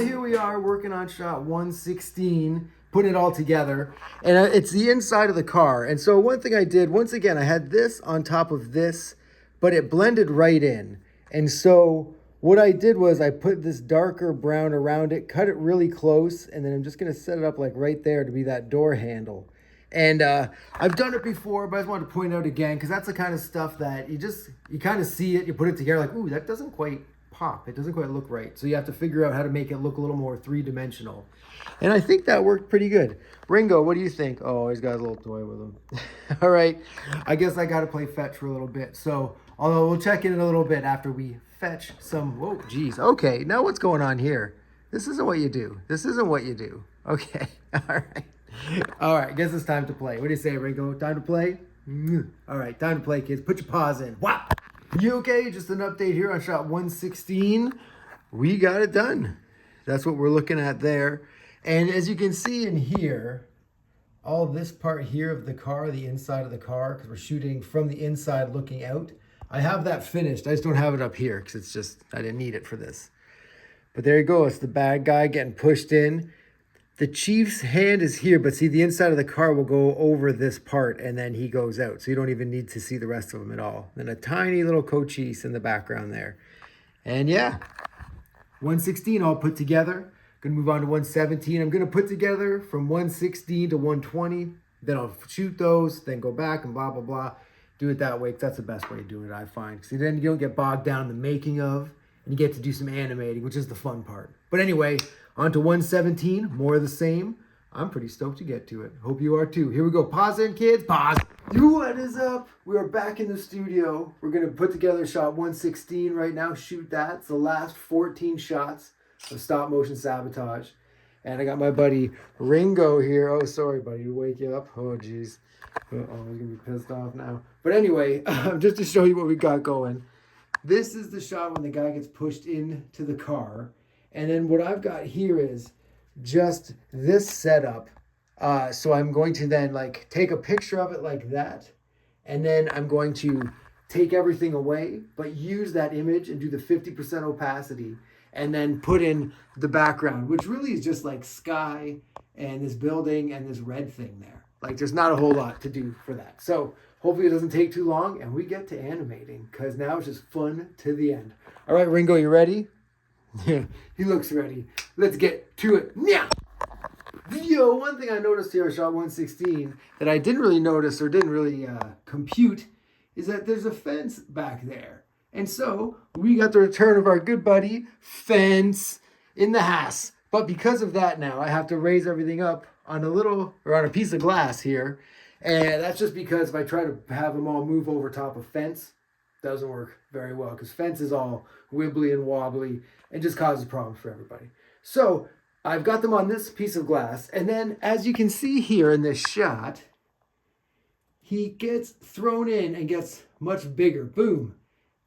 here we are working on shot 116, putting it all together. And it's the inside of the car. And so one thing I did, once again, I had this on top of this, but it blended right in. And so what I did was I put this darker brown around it, cut it really close, and then I'm just going to set it up like right there to be that door handle. And I've done it before, but I just wanted to point out again, because that's the kind of stuff that you kind of see it, you put it together like, ooh, that doesn't quite pop. It doesn't quite look right. So you have to figure out how to make it look a little more three-dimensional. And I think that worked pretty good. Ringo, what do you think? Oh, he's got his little toy with him. All right. I guess I got to play fetch for a little bit. So, although we'll check in a little bit after we fetch some. Whoa, geez. Okay, now what's going on here? This isn't what you do. This isn't what you do. Okay. All right. All right. Guess it's time to play. What do you say, Ringo? Time to play? All right. Time to play, kids. Put your paws in. Wow. You okay? Just an update here on shot 116. We got it done. That's what we're looking at there. And as you can see in here, all this part here of the car, the inside of the car, because we're shooting from the inside looking out, I have that finished. I just don't have it up here because it's just, I didn't need it for this. But there you go. It's the bad guy getting pushed in. The chief's hand is here, but see, the inside of the car will go over this part and then he goes out. So you don't even need to see the rest of him at all. Then a tiny little Cochese in the background there. And yeah, 116 all put together. Gonna move on to 117. I'm gonna put together from 116 to 120. Then I'll shoot those, then go back and blah, blah, blah. Do it that way, because that's the best way to do it, I find. Because then you don't get bogged down in the making of, and you get to do some animating, which is the fun part. But anyway, on to 117, more of the same. I'm pretty stoked to get to it. Hope you are too. Here we go. Pause in, kids. Pause. What is up? We are back in the studio. We're going to put together shot 116 right now. Shoot that. It's the last 14 shots of stop motion Sabotage. And I got my buddy Ringo here. Oh, sorry, buddy. To wake you up. Oh, geez. Oh, he's going to be pissed off now. But anyway, just to show you what we got going. This is the shot when the guy gets pushed into the car. And then what I've got here is just this setup. So I'm going to then like take a picture of it like that. And then I'm going to take everything away, but use that image and do the 50% opacity. And then put in the background, which really is just like sky and this building and this red thing there. Like there's not a whole lot to do for that. So hopefully it doesn't take too long and we get to animating, because now it's just fun to the end. All right, Ringo, you ready? Yeah, he looks ready. Let's get to it now. Yo, one thing I noticed here on shot 116 that I didn't really notice or didn't really compute is that there's a fence back there. And so we got the return of our good buddy Fence in the house. But because of that now, I have to raise everything up on a piece of glass here. And that's just because if I try to have them all move over top of fence, it doesn't work very well, because fence is all wibbly and wobbly and just causes problems for everybody. So I've got them on this piece of glass. And then as you can see here in this shot, he gets thrown in and gets much bigger. Boom.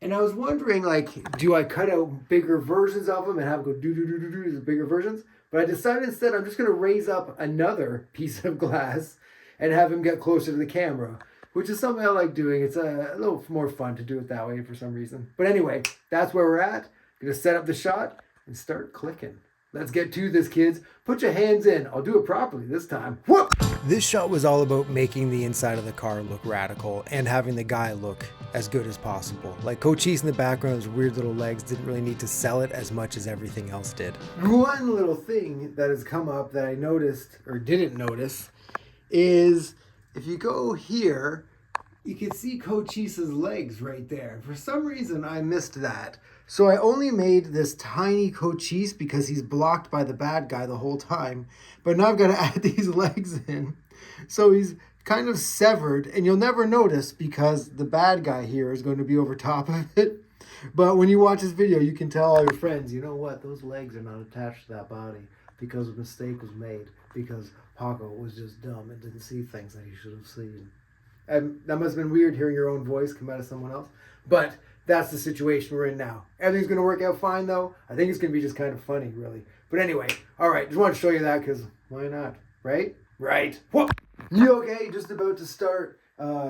And I was wondering, like, do I cut out bigger versions of them and have them go do the bigger versions? But I decided instead I'm just going to raise up another piece of glass and have him get closer to the camera, which is something I like doing. It's a little more fun to do it that way for some reason. But anyway, that's where we're at. Going to set up the shot and start clicking. Let's get to this, kids. Put your hands in. I'll do it properly this time. Whoop! This shot was all about making the inside of the car look radical and having the guy look as good as possible. Like Cochese in the background, his weird little legs didn't really need to sell it as much as everything else did. One little thing that has come up that I noticed or didn't notice is if you go here, you can see Cochese's legs right there. For some reason, I missed that. So I only made this tiny Cochese because he's blocked by the bad guy the whole time. But now I've got to add these legs in. So he's kind of severed, and you'll never notice because the bad guy here is going to be over top of it. But when you watch this video, you can tell all your friends, you know what, those legs are not attached to that body because a mistake was made, because Paco was just dumb and didn't see things that he should have seen. And that must have been weird hearing your own voice come out of someone else. But that's the situation we're in now. Everything's going to work out fine, though. I think it's going to be just kind of funny, really. But anyway, all right, just want to show you that because why not, right? Right. Whoop. You okay? Just about to start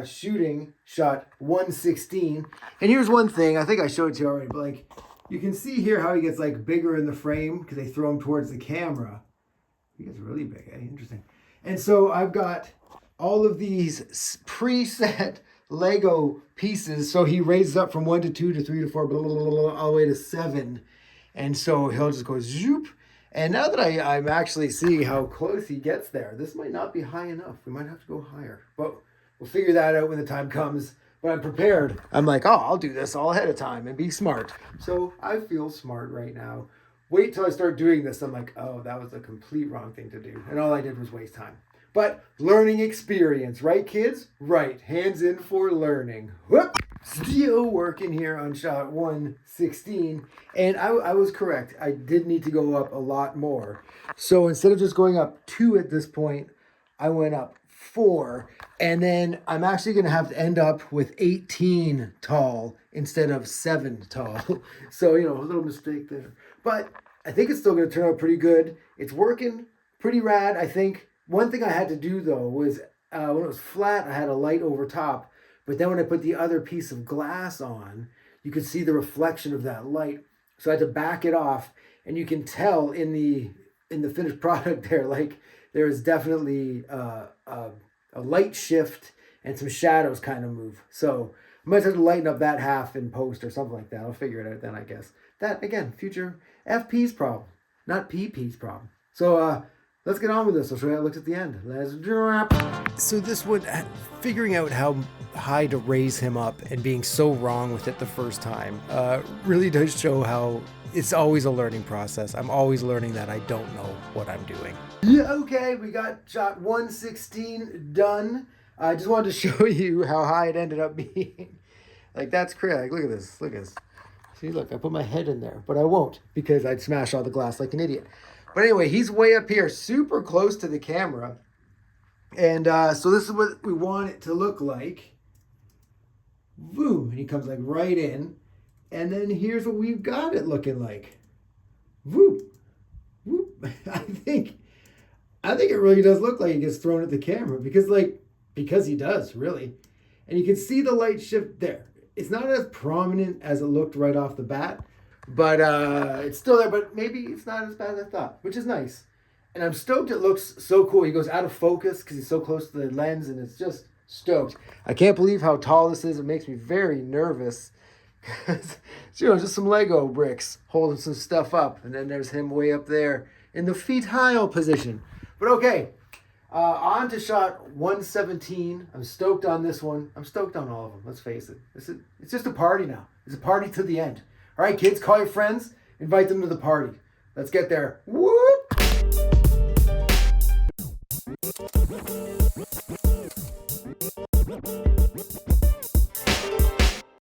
shooting shot 116. And here's one thing. I think I showed it to you already, but like You can see here how he gets like bigger in the frame because they throw him towards the camera. He gets really big, eh? Interesting. And so I've got all of these preset Lego pieces. So he raises up from 1 to 2 to 3 to 4, blah, blah, blah, blah, all the way to 7. And so he'll just go zoop. And now that I'm actually seeing how close he gets there, this might not be high enough. We might have to go higher. But we'll figure that out when the time comes. But I'm prepared. I'm like, oh, I'll do this all ahead of time and be smart. So I feel smart right now. Wait till I start doing this. I'm like, oh, that was a complete wrong thing to do. And all I did was waste time. But learning experience, right, kids? Right. Hands in for learning. Whoop. Still working here on shot 116. And I was correct. I did need to go up a lot more. So instead of just going up 2 at this point, I went up 4. And then I'm actually going to have to end up with 18 tall instead of 7 tall. So, a little mistake there. But I think it's still going to turn out pretty good. It's working pretty rad, I think. One thing I had to do, though, was when it was flat, I had a light over top. But then when I put the other piece of glass on, you could see the reflection of that light. So I had to back it off. And you can tell in the finished product there, like, there is definitely a light shift and some shadows kind of move. So I might have to lighten up that half in post or something like that. I'll figure it out then, I guess. That, again, future FP's problem, not PP's problem. So let's get on with this. I'll show you how it looks at the end. Let's drop. So this one, figuring out how high to raise him up and being so wrong with it the first time really does show how it's always a learning process. I'm always learning that I don't know what I'm doing. Yeah, okay, we got shot 116 done. I just wanted to show you how high it ended up being. Like, that's crazy. Like, look at this. Look at this. See, look, I put my head in there, but I won't because I'd smash all the glass like an idiot. But anyway, he's way up here, super close to the camera. And so this is what we want it to look like. Boom. And he comes like right in. And then here's what we've got it looking like. Whoop. Whoop. I think it really does look like he gets thrown at the camera because he does, really. And you can see the light shift there. It's not as prominent as it looked right off the bat, but it's still there, but maybe it's not as bad as I thought, which is nice. And I'm stoked it looks so cool. He goes out of focus because he's so close to the lens, and it's just stoked. I can't believe how tall this is. It makes me very nervous. It's, just some Lego bricks holding some stuff up. And then there's him way up there in the fetal position. But okay, on to shot 117. I'm stoked on this one. I'm stoked on all of them, let's face it. It's just a party now. It's a party to the end. All right, kids, call your friends. Invite them to the party. Let's get there. Woo!